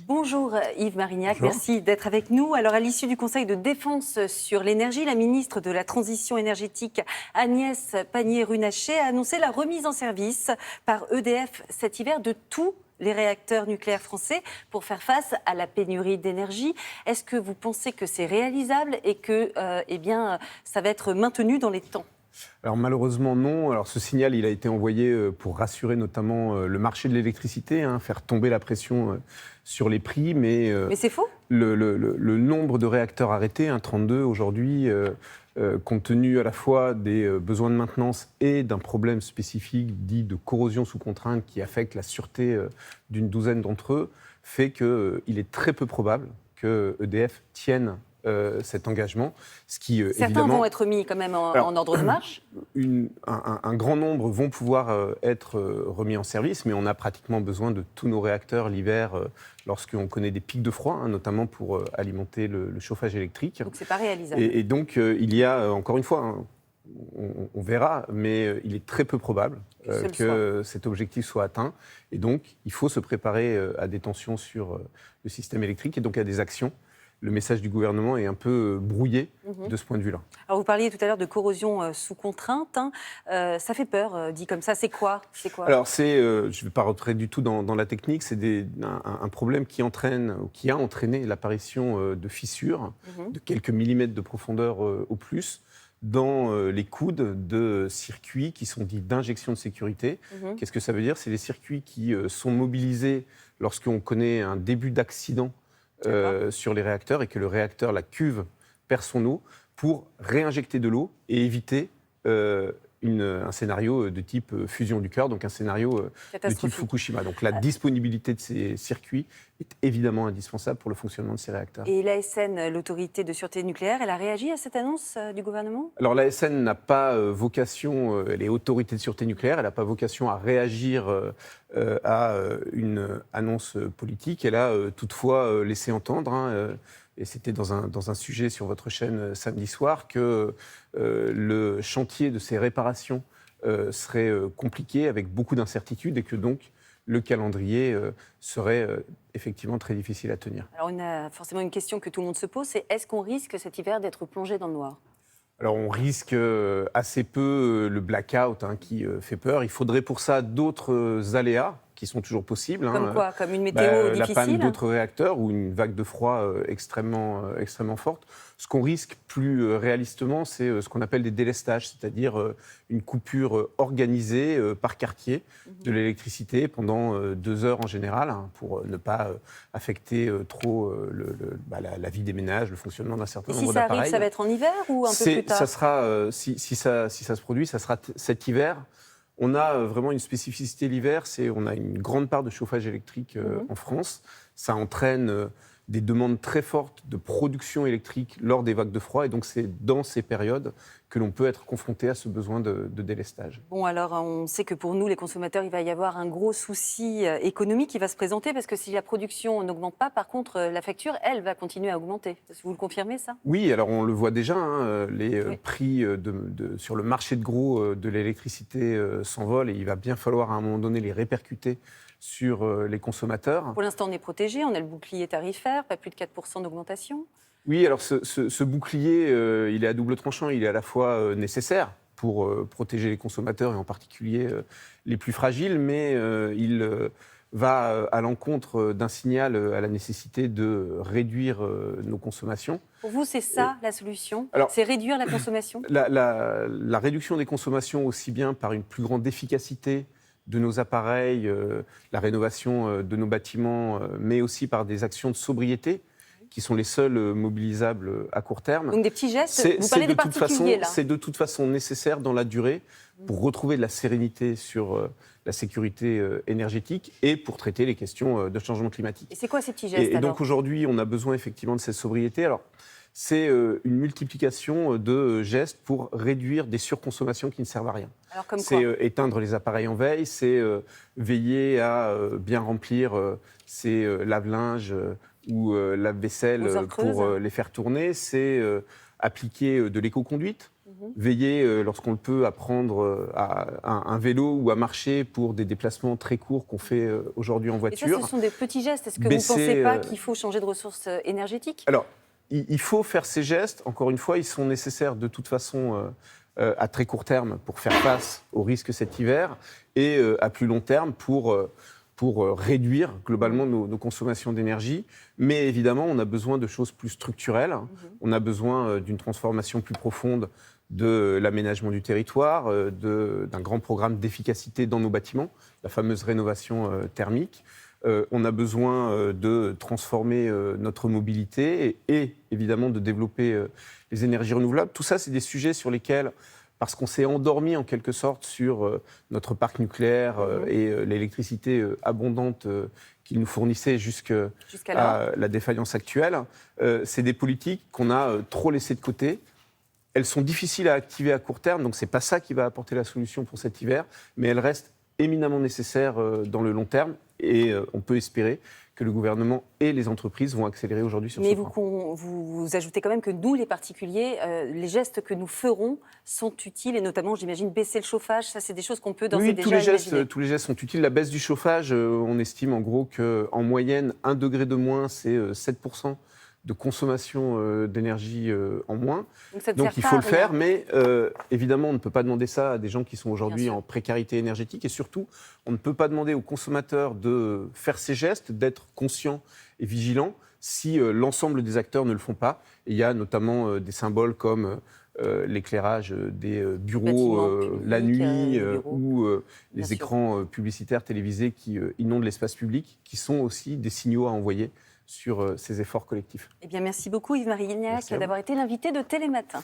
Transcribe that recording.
Bonjour Yves Marignac, Bonjour. merci d'être avec nous. Alors à l'issue du Conseil de défense sur l'énergie, la ministre de la Transition énergétique Agnès Pannier-Runacher a annoncé la remise en service par EDF cet hiver de tous les réacteurs nucléaires français pour faire face à la pénurie d'énergie. Est-ce que vous pensez que c'est réalisable et que ça va être maintenu dans les temps ? Alors malheureusement non. Alors ce signal, il a été envoyé pour rassurer notamment le marché de l'électricité, faire tomber la pression sur les prix, Mais c'est faux ? le nombre de réacteurs arrêtés, 32 aujourd'hui, compte tenu à la fois des besoins de maintenance et d'un problème spécifique dit de corrosion sous contrainte qui affecte la sûreté d'une douzaine d'entre eux, fait qu'il est très peu probable que EDF tienne cet engagement, ce qui Certains évidemment... vont être mis quand même Alors, en ordre de marche. un grand nombre vont pouvoir être remis en service, mais on a pratiquement besoin de tous nos réacteurs l'hiver lorsqu'on connaît des pics de froid, notamment pour alimenter le chauffage électrique. Donc c'est pas réalisable. Et donc, il y a, encore une fois, on verra, mais il est très peu probable que cet objectif soit atteint. Et donc, il faut se préparer à des tensions sur le système électrique et donc à des actions. Le message du gouvernement est un peu brouillé de ce point de vue-là. Alors vous parliez tout à l'heure de corrosion sous contrainte. Ça fait peur, dit comme ça. C'est quoi ? Alors, je ne vais pas rentrer du tout dans la technique, c'est un problème qui entraîne, ou qui a entraîné l'apparition de fissures de quelques millimètres de profondeur au plus dans les coudes de circuits qui sont dits d'injection de sécurité. Qu'est-ce que ça veut dire ? C'est les circuits qui sont mobilisés lorsqu'on connaît un début d'accident sur les réacteurs et que le réacteur, la cuve, perd son eau pour réinjecter de l'eau et éviter un scénario de type fusion du cœur, donc un scénario de type Fukushima. Donc la disponibilité de ces circuits est évidemment indispensable pour le fonctionnement de ces réacteurs. Et l'ASN, l'autorité de sûreté nucléaire, elle a réagi à cette annonce du gouvernement ? Alors l'ASN n'a pas vocation, les autorités de sûreté nucléaire, elle n'a pas vocation à réagir à une annonce politique. Elle a toutefois laissé entendre, et c'était dans un sujet sur votre chaîne samedi soir, que le chantier de ces réparations serait compliqué, avec beaucoup d'incertitudes, et que donc le calendrier serait effectivement très difficile à tenir. Alors on a forcément une question que tout le monde se pose, c'est est-ce qu'on risque cet hiver d'être plongé dans le noir ? Alors on risque assez peu le blackout qui fait peur. Il faudrait pour ça d'autres aléas qui sont toujours possibles. Comme quoi ? Comme une météo La panne difficile ? d'autres réacteurs ou une vague de froid extrêmement forte. Ce qu'on risque plus réalistement, c'est ce qu'on appelle des délestages, c'est-à-dire une coupure organisée par quartier de l'électricité pendant 2 heures en général, pour ne pas affecter trop la vie des ménages, le fonctionnement d'un certain nombre d'appareils. Et si ça arrive, ça va être en hiver ou un peu plus tard ? Ça sera, si ça se produit, ça sera cet hiver. On a vraiment une spécificité l'hiver, on a une grande part de chauffage électrique en France. Ça entraîne des demandes très fortes de production électrique lors des vagues de froid. Et donc, c'est dans ces périodes que l'on peut être confronté à ce besoin de délestage. Bon, alors, on sait que pour nous, les consommateurs, il va y avoir un gros souci économique qui va se présenter parce que si la production n'augmente pas, par contre, la facture, elle, va continuer à augmenter. Vous le confirmez, ça ? Oui, alors on le voit déjà, les prix sur le marché de gros de l'électricité s'envolent et il va bien falloir à un moment donné les répercuter sur les consommateurs. Pour l'instant, on est protégé, on a le bouclier tarifaire, pas plus de 4% d'augmentation. Oui, alors ce bouclier, il est à double tranchant, il est à la fois nécessaire pour protéger les consommateurs et en particulier les plus fragiles, mais il va à l'encontre d'un signal à la nécessité de réduire nos consommations. Pour vous, c'est ça la solution ? Alors, c'est réduire la consommation ? La réduction des consommations, aussi bien par une plus grande efficacité de nos appareils, la rénovation de nos bâtiments, mais aussi par des actions de sobriété, qui sont les seuls mobilisables à court terme. Donc des petits gestes, vous parlez des particuliers, là. C'est de toute façon nécessaire dans la durée pour retrouver de la sérénité sur la sécurité énergétique et pour traiter les questions de changement climatique. Et c'est quoi ces petits gestes, et donc aujourd'hui, on a besoin effectivement de cette sobriété. Alors, c'est une multiplication de gestes pour réduire des surconsommations qui ne servent à rien. Alors, comme c'est quoi éteindre les appareils en veille, c'est veiller à bien remplir ses lave-linges ou lave-vaisselle pour les faire tourner, c'est appliquer de l'éco-conduite, veiller lorsqu'on le peut à prendre un vélo ou à marcher pour des déplacements très courts qu'on fait aujourd'hui en Et voiture. ça, ce sont des petits gestes. Est-ce que vous ne Baisser, pensez pas qu'il faut changer de ressources énergétiques? Alors, il faut faire ces gestes. Encore une fois, ils sont nécessaires de toute façon à très court terme pour faire face aux risques cet hiver et à plus long terme pour réduire globalement nos consommations d'énergie. Mais évidemment, on a besoin de choses plus structurelles. On a besoin d'une transformation plus profonde de l'aménagement du territoire, d'un grand programme d'efficacité dans nos bâtiments, la fameuse rénovation thermique. On a besoin de transformer notre mobilité et évidemment de développer les énergies renouvelables. Tout ça, c'est des sujets sur lesquels, parce qu'on s'est endormi en quelque sorte sur notre parc nucléaire et l'électricité abondante qu'il nous fournissait jusqu'à la défaillance actuelle, c'est des politiques qu'on a trop laissées de côté. Elles sont difficiles à activer à court terme, donc ce n'est pas ça qui va apporter la solution pour cet hiver, mais elles restent éminemment nécessaires dans le long terme et on peut espérer que le gouvernement et les entreprises vont accélérer aujourd'hui sur ce point. Mais vous ajoutez quand même que nous, les particuliers, les gestes que nous ferons sont utiles et notamment, j'imagine, baisser le chauffage. Ça, c'est des choses qu'on peut d'ores et déjà imaginer. Tous les gestes sont utiles. La baisse du chauffage, on estime en gros qu'en moyenne, 1 degré de moins, c'est 7% de consommation d'énergie en moins. Donc il faut le faire, mais évidemment, on ne peut pas demander ça à des gens qui sont aujourd'hui en précarité énergétique. Et surtout, on ne peut pas demander aux consommateurs de faire ces gestes, d'être conscients et vigilants si l'ensemble des acteurs ne le font pas. Et il y a notamment des symboles comme l'éclairage des bureaux la nuit ou les écrans publicitaires télévisés qui inondent l'espace public, qui sont aussi des signaux à envoyer sur ces efforts collectifs. Eh bien, merci beaucoup Yves-Marie Guignac d'avoir été l'invité de Télématin.